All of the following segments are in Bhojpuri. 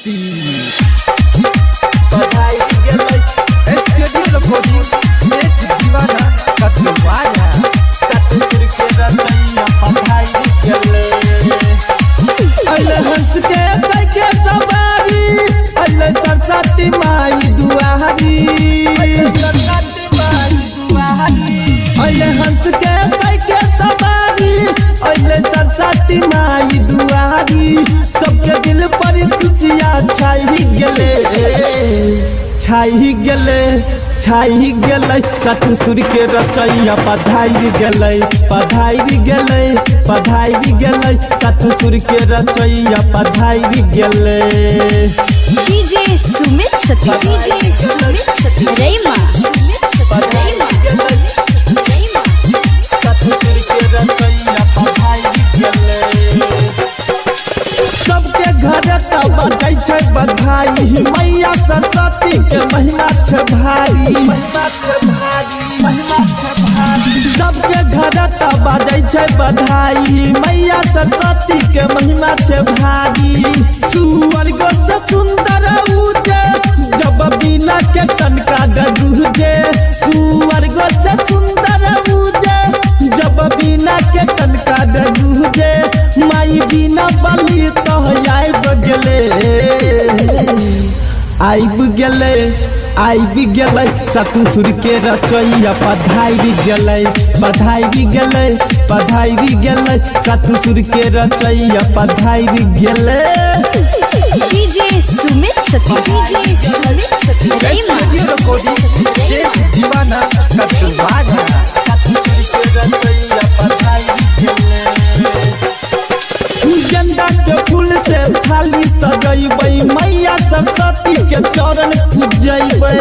शक्ति बधाई गेलै स्टूडियो रिकॉर्डिंग सेठ दीवाना कटवाया सतुर के रचैया बधाई गेलै अल्लाह हंस के के सवारी अल्लाह सरस्वती माई दुआरी सरस्वती माई दुआरी अल्लाह हंस के सवारी अल्लाह सरस्वती माई दुआरी सबके दिल पर खुशियाँ छाई गेलै सतुर के रचैया पधाई गेलै सतुर के रचैया पधाई गेलै डीजे सुमित सती रैमा सतुर के रचैया पधाई गेलै सबके घर बजै छै बधाई मैया सरस्वती के महिमा छै भारी सबके घर बजै छै बधाई मैया सरस्वती के महिमा छै भारी स्वर्ग से सुंदर उजे जब बिना के तनका डगुजे स्वर्ग से सुंदर उजे जब बिना के तनका डगुजे माई बिना बलि तो आइब गेलै सतुर के रचैया पधाई गेलै सतुर के रचैया पधाई गेलै डीजे सुमित सती रैमा दीवाना कटवाया सतुर के रचैया पधाई गेलै गेंदा के फूल से थाली सजैबै मैया सरस्वती के चरण पूजैबै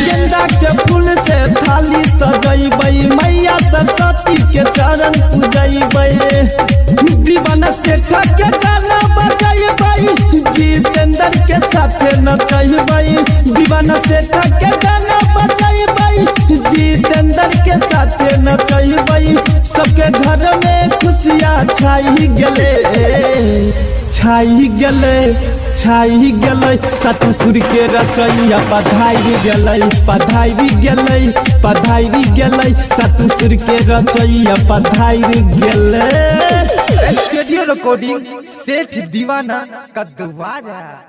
गेंदा के फूल से थाली सजैबै मैया सरस्वती के चरण पूजैबै दीवाना सेठ के गाना बजैबै जितेंद्र के साथे नचैबै दीवाना सेठ के गाना बजैबै जितेंद्र के साथे नचैबै सबके घर में खुशियाँ छाई गेलै सतुर के रचैया पधाई गेलै सतुर के रचैया पधाई गेलै स्टूडियो रिकॉर्डिंग सेठ दीवाना कटवाया।